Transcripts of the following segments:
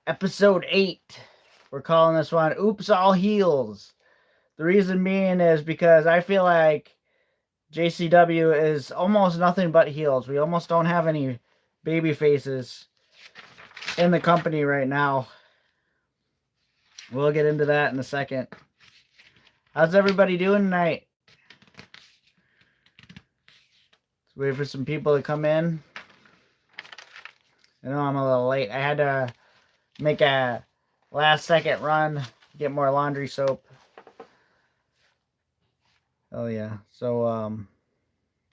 Episode 8. We're calling this one Oops All Heels. The reason being is because I feel like JCW is almost nothing but heels. We almost don't have any baby faces in the company right now. We'll get into that in a second. How's everybody doing tonight? Let's wait for some people to come in. I know I'm a little late. I had to make a last second run, get more laundry soap. Oh yeah. So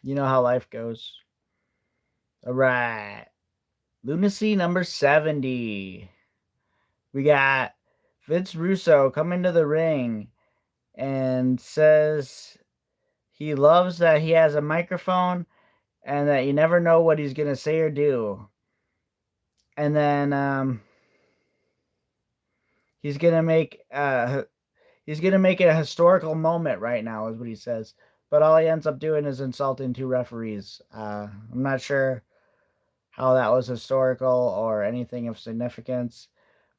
you know how life goes. All right. Lunacy number 70. We got Vince Russo coming to the ring and says he loves that he has a microphone and that you never know what he's going to say or do. And then he's going to make it a historical moment right now is what he says. But all he ends up doing is insulting two referees. I'm not sure how that was historical or anything of significance.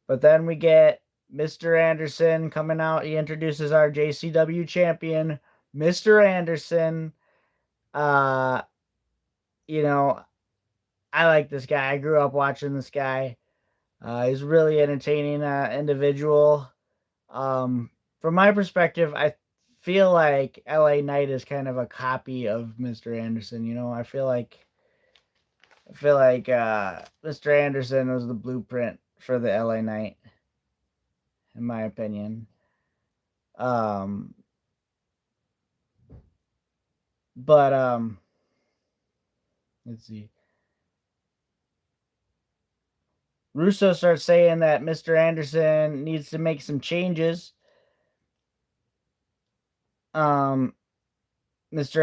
But then we get Mr. Anderson coming out. He introduces our JCW champion, Mr. Anderson. Uh, you know, I like this guy. I grew up watching this guy. He's really entertaining individual. From my perspective, I feel like LA Knight is kind of a copy of Mr. Anderson. I feel like Mr. Anderson was the blueprint for the LA Knight, in my opinion. But let's see. Russo starts saying that Mr. Anderson needs to make some changes. Mr.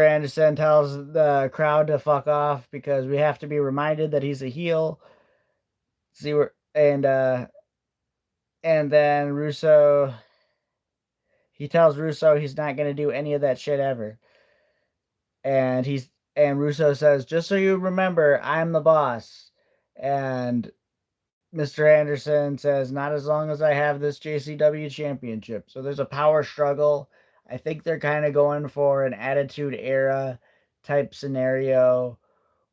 Anderson tells the crowd to fuck off because we have to be reminded that he's a heel. And then he tells Russo he's not going to do any of that shit ever. And Russo says, just so you remember, I'm the boss. And Mr. Anderson says, not as long as I have this JCW championship. So there's a power struggle. I think they're kind of going for an Attitude Era type scenario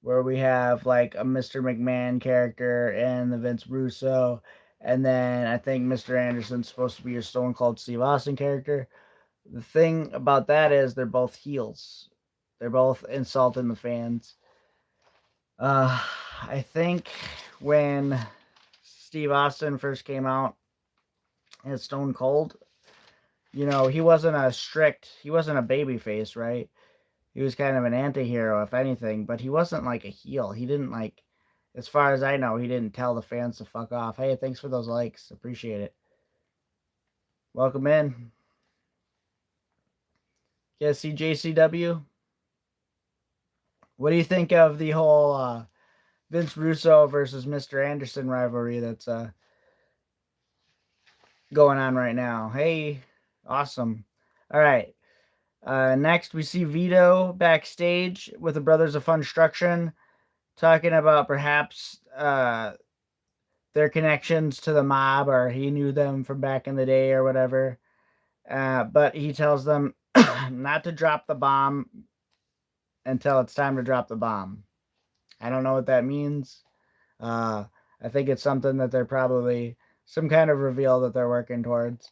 where we have like a Mr. McMahon character and the Vince Russo. And then I think Mr. Anderson's supposed to be your Stone Cold Steve Austin character. The thing about that is they're both heels. They're both insulting the fans. I think when Steve Austin first came out as Stone Cold, he wasn't a baby face, right? He was kind of an anti-hero, if anything, but he wasn't like a heel. He didn't as far as I know, he didn't tell the fans to fuck off. Hey, thanks for those likes. Appreciate it. Welcome in. You guys see JCW? What do you think of the whole Vince Russo versus Mr. Anderson rivalry that's going on right now? Hey, awesome. All right. Next, we see Vito backstage with the Brothers of Funstruction talking about perhaps their connections to the mob, or he knew them from back in the day or whatever. But he tells them not to drop the bomb until it's time to drop the bomb. I don't know what that means. I think it's something that they're probably some kind of reveal that they're working towards.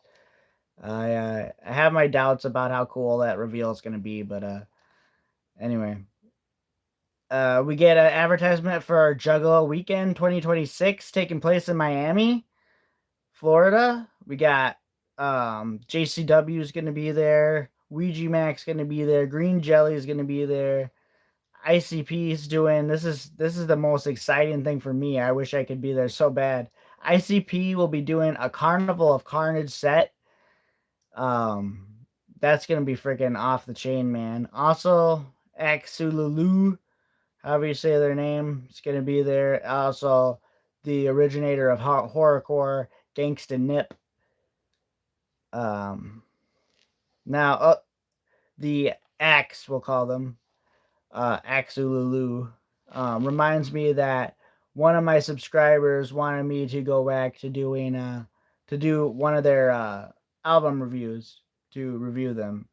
I have my doubts about how cool that reveal is going to be, but anyway. We get an advertisement for Juggalo Weekend 2026 taking place in Miami, Florida. We got JCW is going to be there. Ouija Mac's going to be there. Green Jelly is going to be there. ICP is doing this is the most exciting thing for me. I wish I could be there so bad. ICP will be doing a Carnival of Carnage set. That's gonna be freaking off the chain, man. Also, Axululu, however you say their name, is gonna be there. Also, the originator of horrorcore, Gangsta Nip. Now, the Axe, we'll call them, Axululu, reminds me that one of my subscribers wanted me to go back to doing to do one of their album reviews, to review them.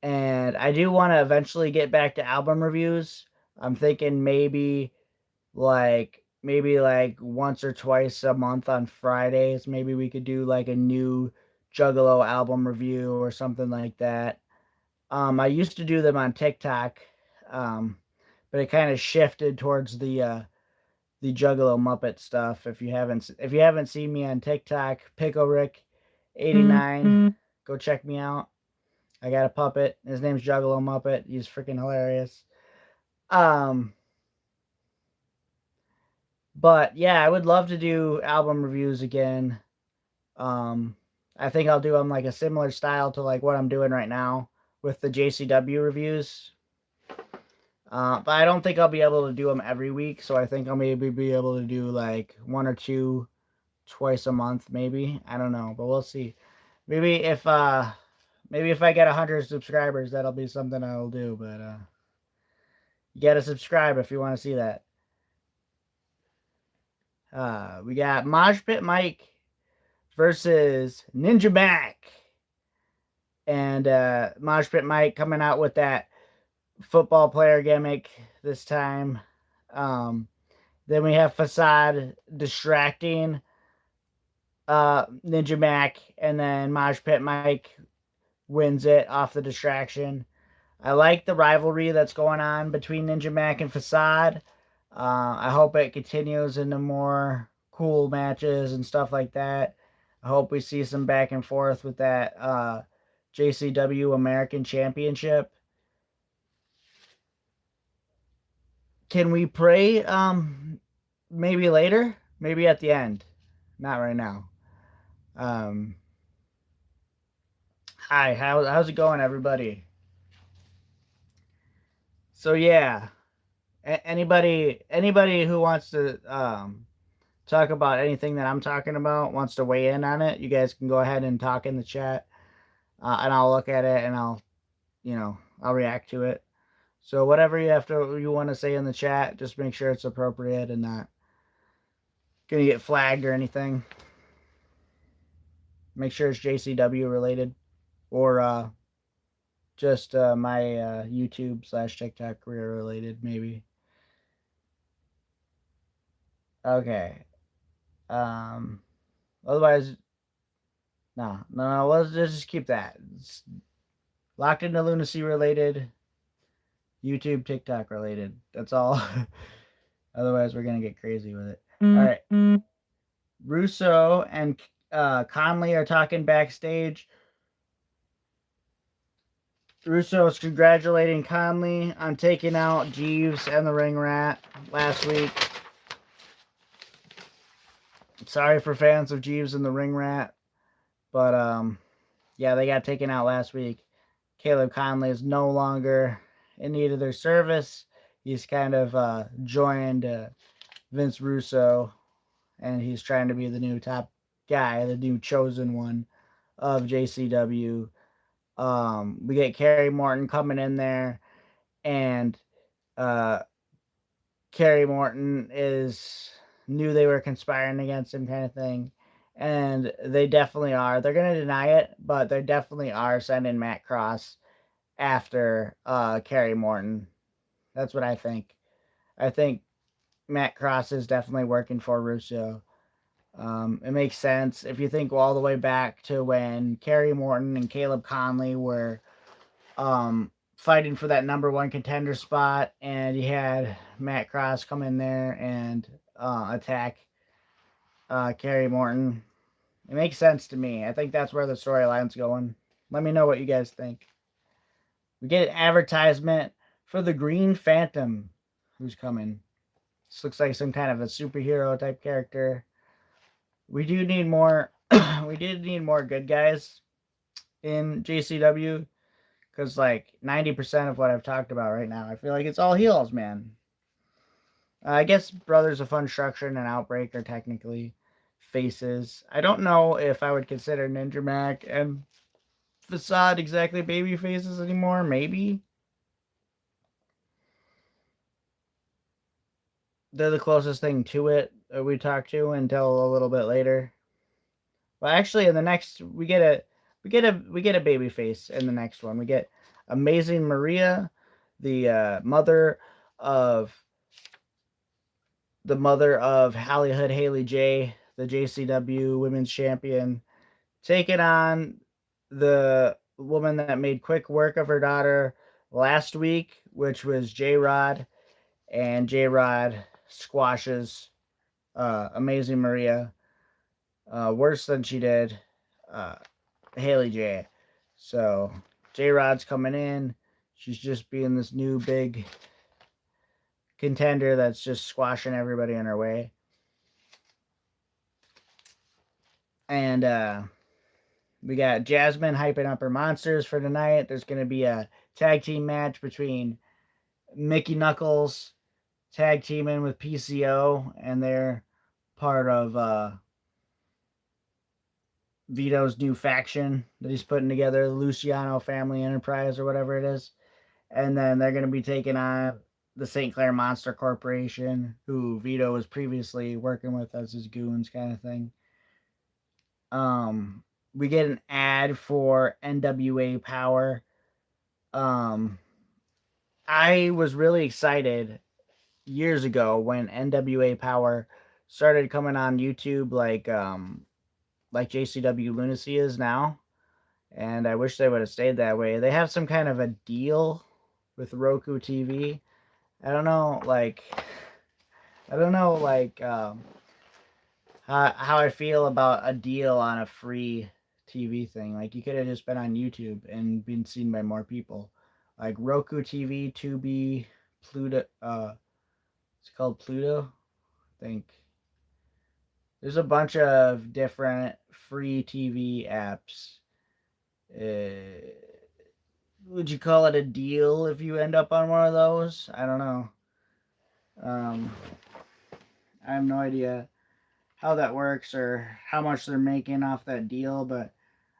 And I do want to eventually get back to album reviews. I'm thinking maybe like once or twice a month on Fridays. Maybe we could do like a new Juggalo album review or something like that. I used to do them on TikTok, um, but it kind of shifted towards the Juggalo Muppet stuff. If you haven't seen me on TikTok, Pickle Rick 89, go check me out. I got a puppet. His name's Juggalo Muppet. He's freaking hilarious. Um, but yeah, I would love to do album reviews again. Um, I think I'll do them like a similar style to like what I'm doing right now with the JCW reviews. But I don't think I'll be able to do them every week, so I think I'll maybe be able to do like one or two twice a month, maybe. I don't know, but we'll see. Maybe if I get 100 subscribers, that'll be something I'll do. But you gotta subscribe if you want to see that. We got Mosh Pit Mike versus Ninja Mac, and Mosh Pit Mike coming out with that football player gimmick this time. Then we have Facade distracting Ninja Mac, and then Mosh Pit Mike wins it off the distraction. I like the rivalry that's going on between Ninja Mac and Facade. I hope it continues into more cool matches and stuff like that. I hope we see some back and forth with that JCW American Championship. Can we pray maybe later? Maybe at the end. Not right now. Hi, how's it going, everybody? So yeah, anybody who wants to talk about anything that I'm talking about, wants to weigh in on it, you guys can go ahead and talk in the chat, and I'll look at it and I'll react to it. So whatever you want to say in the chat, just make sure it's appropriate and not gonna get flagged or anything. Make sure it's JCW related, or just my YouTube/TikTok career related, maybe. Okay. Otherwise, no. Let's just keep that. It's locked into Lunacy related, YouTube, TikTok related. That's all. Otherwise, we're gonna get crazy with it. All right. Russo and Conley are talking backstage. Russo is congratulating Conley on taking out Jeeves and the Ring Rat last week. Sorry for fans of Jeeves and the Ring Rat, but yeah, they got taken out last week. Caleb Conley is no longer in need of their service. He's kind of joined Vince Russo, and he's trying to be the new top guy, the new chosen one of JCW. We get Kerry Morton coming in there, and Kerry Morton knew they were conspiring against him, kind of thing. And they definitely are. They're going to deny it, but they definitely are sending Matt Cross after Kerry Morton. That's what I think. I think Matt Cross is definitely working for Russo. It makes sense if you think all the way back to when Kerry Morton and Caleb Conley were fighting for that number one contender spot, and you had Matt Cross come in there and attack Kerry Morton. It makes sense to me. I think that's where the storyline's going. Let me know what you guys think. We get an advertisement for the Green Phantom, who's coming. This looks like some kind of a superhero type character. We do need more. We did need more good guys in JCW, because like 90% of what I've talked about right now, I feel like it's all heels, man. I guess Brothers of Fun Structure and Outbreak are technically faces. I don't know if I would consider Ninja Mac and Facade exactly baby faces anymore. Maybe. they're the closest thing to it that we talked to until a little bit later. Well, actually, in the next we get a baby face in the next one. We get Amazing Maria, the of mother of Hollywood Haley J, the JCW Women's Champion, taking on the woman that made quick work of her daughter last week, which was J Rod, and J Rod squashes Amazing Maria worse than she did uh, Haley J. So J Rod's coming in. She's just being this new big contender that's just squashing everybody in her way. And we got Jasmine hyping up her monsters for tonight. There's going to be a tag team match between Mickey Knuckles tag teaming with PCO, and they're part of Vito's new faction that he's putting together, the Luciano Family Enterprise or whatever it is. And then they're going to be taking on the St. Clair Monster Corporation, who Vito was previously working with as his goons kind of thing. We get an ad for NWA Power. I was really excited years ago when NWA Power started coming on YouTube like JCW Lunacy is now. And I wish they would have stayed that way. They have some kind of a deal with Roku TV. I don't know, how I feel about a deal on a free TV thing. Like, you could have just been on YouTube and been seen by more people. Like Roku TV, Tubi, Pluto. It's called Pluto, I think. There's a bunch of different free TV apps. Would you call it a deal if you end up on one of those? I don't know. I have no idea how that works or how much they're making off that deal, but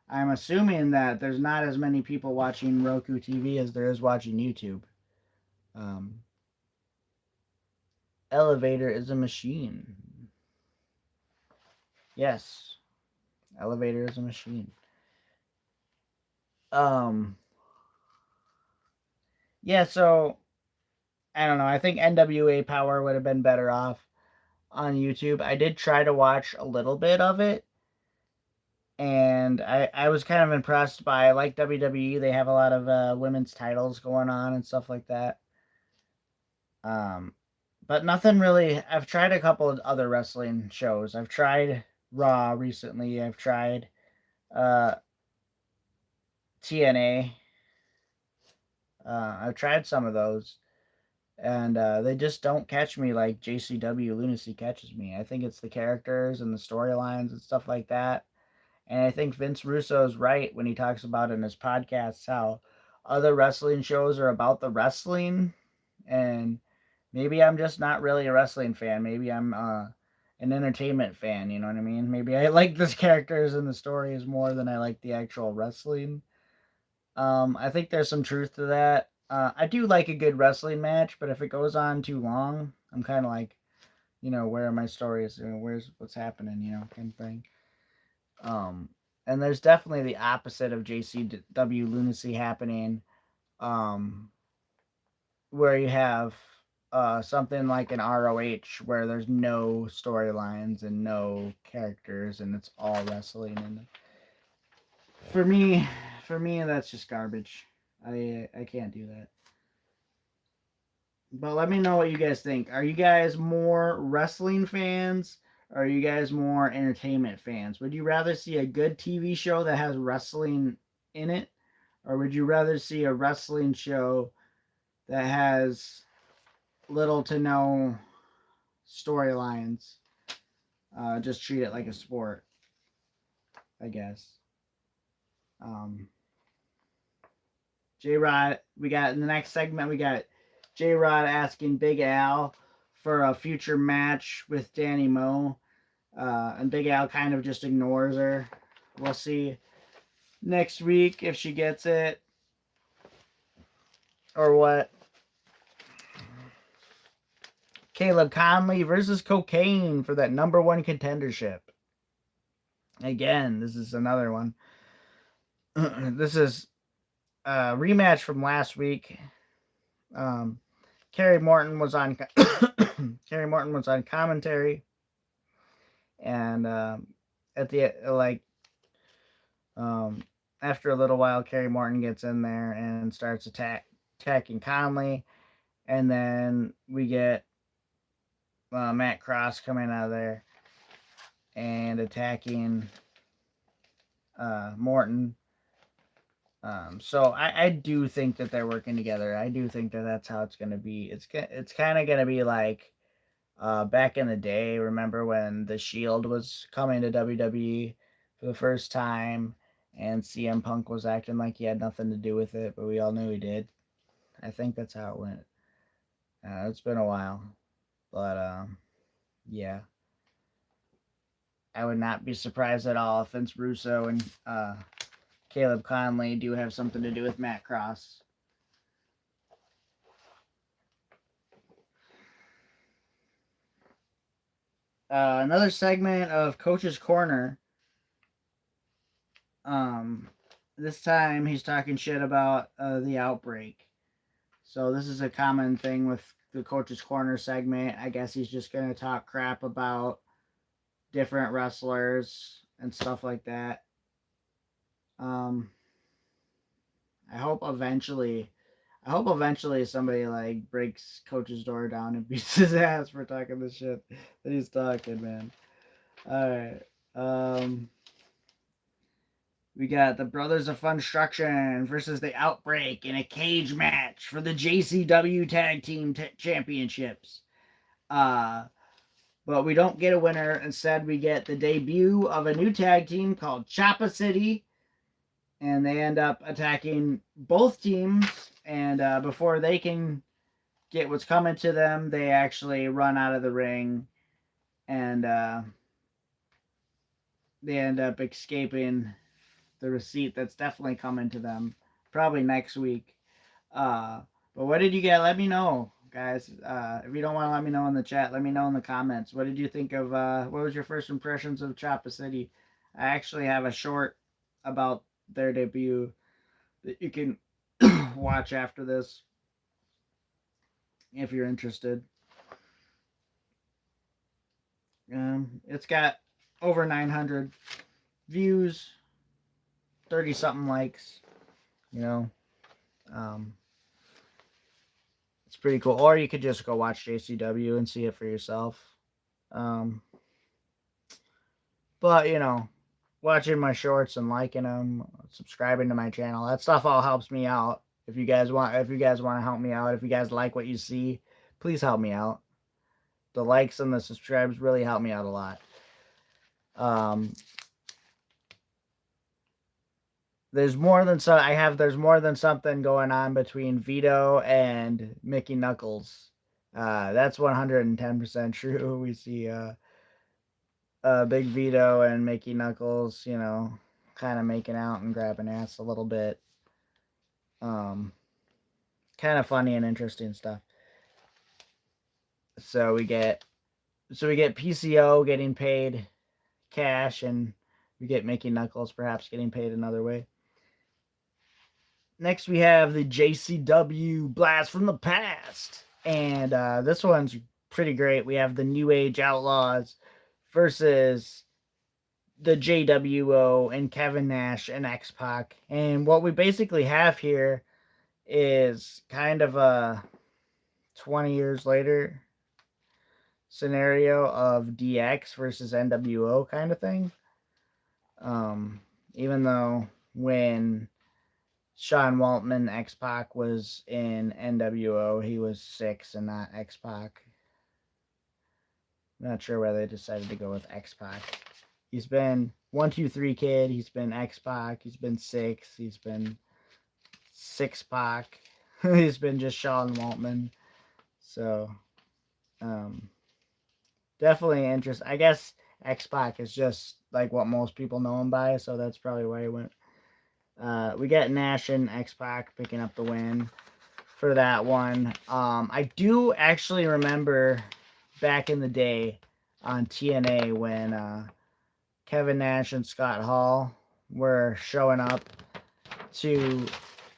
I'm assuming that there's not as many people watching Roku TV as there is watching YouTube. Elevator is a machine. Yes, elevator is a machine. Yeah, so I don't know. I think NWA Power would have been better off on YouTube. I did try to watch a little bit of it, and I was kind of impressed by, like WWE, they have a lot of women's titles going on and stuff like that. But nothing really. I've tried a couple of other wrestling shows. I've tried Raw recently. I've tried TNA. I've tried some of those, and they just don't catch me like JCW Lunacy catches me. I think it's the characters and the storylines and stuff like that. And I think Vince Russo is right when he talks about in his podcasts how other wrestling shows are about the wrestling, and maybe I'm just not really a wrestling fan. Maybe I'm an entertainment fan, you know what I mean? Maybe I like the characters and the stories more than I like the actual wrestling. I think there's some truth to that. I do like a good wrestling match, but if it goes on too long, I'm kind of like, where are my stories? Where's what's happening, kind of thing. And there's definitely the opposite of JCW Lunacy happening, where you have something like an ROH where there's no storylines and no characters and it's all wrestling. And for me, that's just garbage. I can't do that. But let me know what you guys think. Are you guys more wrestling fans? Or are you guys more entertainment fans? Would you rather see a good TV show that has wrestling in it? Or would you rather see a wrestling show that has little to no storylines? Just treat it like a sport, I guess. J-Rod, we got in the next segment, we got J-Rod asking Big Al for a future match with Danny Moe. And Big Al kind of just ignores her. We'll see next week if she gets it or what. Caleb Conley versus Cocaine for that #1 contendership. Again, this is another one. This is a rematch from last week. Kerry Morton was on Kerry Morton was on commentary, and at the after a little while, Kerry Morton gets in there and starts attacking Conley, and then we get Matt Cross coming out of there and attacking Morton. So I do think that they're working together. I do think that that's how it's going to be. It's kind of going to be like back in the day. Remember when the Shield was coming to WWE for the first time, and CM Punk was acting like he had nothing to do with it, but we all knew he did. I think that's how it went. It's been a while, but yeah. I would not be surprised at all if Vince Russo and Caleb Conley do have something to do with Matt Cross. Another segment of Coach's Corner. This time he's talking shit about the outbreak. So this is a common thing with the Coach's Corner segment. I guess he's just going to talk crap about different wrestlers and stuff like that. I hope eventually somebody like breaks Coach's door down and beats his ass for talking the shit that he's talking, man. All right. We got the Brothers of Funstruction versus the Outbreak in a cage match for the JCW Tag Team Championships. But we don't get a winner. Instead, we get the debut of a new tag team called Choppa City. And they end up attacking both teams. And before they can get what's coming to them, they actually run out of the ring. And they end up escaping the receipt that's definitely coming to them. Probably next week. But what did you get? Let me know, guys. If you don't want to let me know in the chat, let me know in the comments. What did you think of, what was your first impressions of Choppa City? I actually have a short about their debut that you can watch after this if you're interested. It's got over 900 views, 30 something likes, you know. It's pretty cool. Or you could just go watch JCW and see it for yourself. But you know, watching my shorts and liking them, subscribing to my channel, that stuff all helps me out. If you guys want to help me out, if you guys like what you see, please help me out. The likes and the subscribes really help me out a lot. There's more than something going on between Vito and Mickey Knuckles. That's 110% true. We see Big Vito and Mickey Knuckles, you know, kind of making out and grabbing ass a little bit. Kind of funny and interesting stuff. So we get PCO getting paid cash, and we get Mickey Knuckles perhaps getting paid another way. Next we have the JCW Blast from the Past, and this one's pretty great. We have the New Age Outlaws versus the JWO and Kevin Nash and X-Pac. And what we basically have here is kind of a 20 years later scenario of DX versus NWO kind of thing. Even though when Sean Waltman, X-Pac, was in NWO, he was 6 and not X-Pac. I'm not sure why they decided to go with X-Pac. He's been 1, 2, 3 Kid. He's been X-Pac. He's been 6. He's been 6-Pac. He's been just Sean Waltman. So, definitely interesting. I guess X-Pac is just like what most people know him by, so that's probably why he went. We got Nash and X-Pac picking up the win for that one. I do actually remember back in the day on TNA when Kevin Nash and Scott Hall were showing up to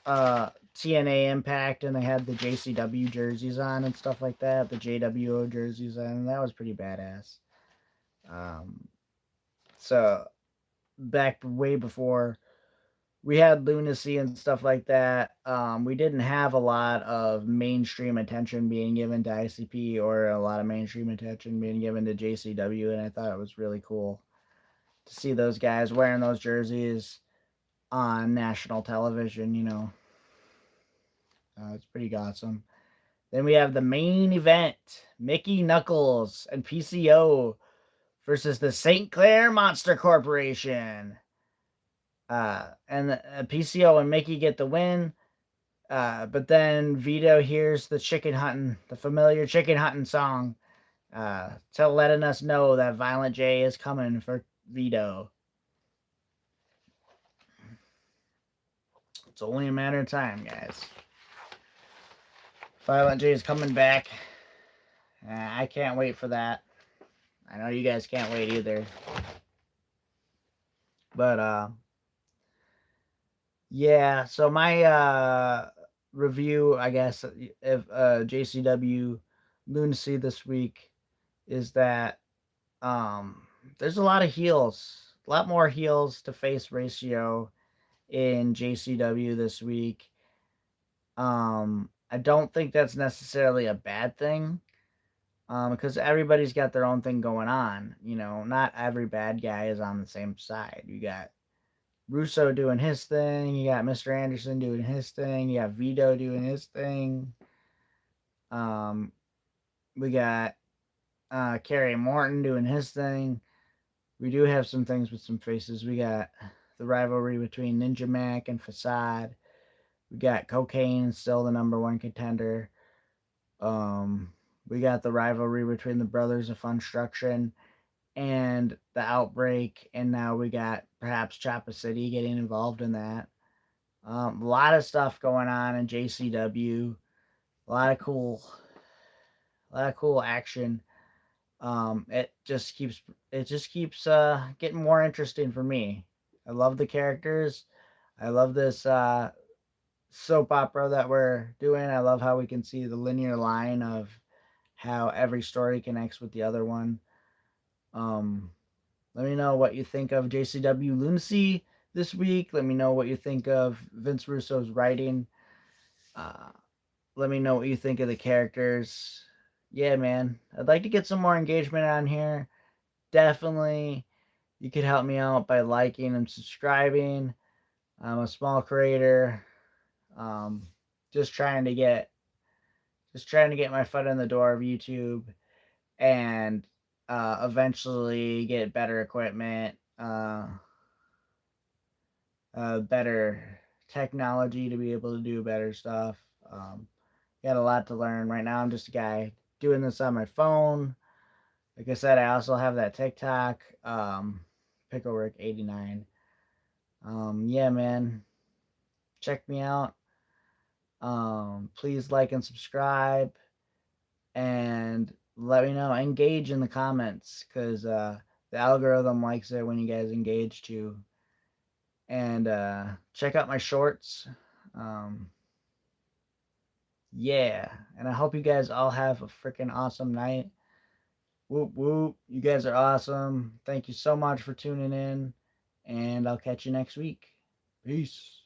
TNA Impact, and they had the JCW jerseys on and stuff like that, the JWO jerseys on, and that was pretty badass. So back way before we had Lunacy and stuff like that, we didn't have a lot of mainstream attention being given to ICP or a lot of mainstream attention being given to JCW, and I thought it was really cool to see those guys wearing those jerseys on national television, you know. It's pretty awesome. Then we have the main event, Mickey Knuckles and PCO versus the St. Clair Monster Corporation. And PCO and Mickey get the win. But then Vito hears the familiar chicken hunting song, letting us know that Violent J is coming for Vito. It's only a matter of time, guys. Violent J is coming back. I can't wait for that. I know you guys can't wait either. But yeah, so my review, I guess, of JCW Lunacy this week is that there's a lot of heels, a lot more heels to face ratio in JCW this week. I don't think that's necessarily a bad thing, because everybody's got their own thing going on. You know, not every bad guy is on the same side. You got Russo doing his thing. You got Mr. Anderson doing his thing. You got Vito doing his thing. We got Kerry Morton doing his thing. We do have some things with some faces. We got the rivalry between Ninja Mac and Facade. We got Cocaine still the number one contender. We got the rivalry between the Brothers of Funstruction and the Outbreak, and now we got perhaps Choppa City getting involved in that. A lot of stuff going on in JCW. A lot of cool action. It just keeps getting more interesting for me. I love the characters. I love this soap opera that we're doing. I love how we can see the linear line of how every story connects with the other one. Let me know what you think of JCW Lunacy this week. Let me know what you think of Vince Russo's writing. Let me know what you think of the characters. Yeah, man. I'd like to get some more engagement on here. Definitely, you could help me out by liking and subscribing. I'm a small creator. Just trying to get my foot in the door of YouTube, and eventually get better equipment, better technology to be able to do better stuff. Got a lot to learn. Right now I'm just a guy doing this on my phone. Like I said, I also have that TikTok, Picklerick89. Yeah, man. Check me out. Please like and subscribe, and let me know. Engage in the comments, because the algorithm likes it when you guys engage too. And check out my shorts. Yeah, and I hope you guys all have a freaking awesome night. Whoop whoop. You guys are awesome. Thank you so much for tuning in, and I'll catch you next week. Peace.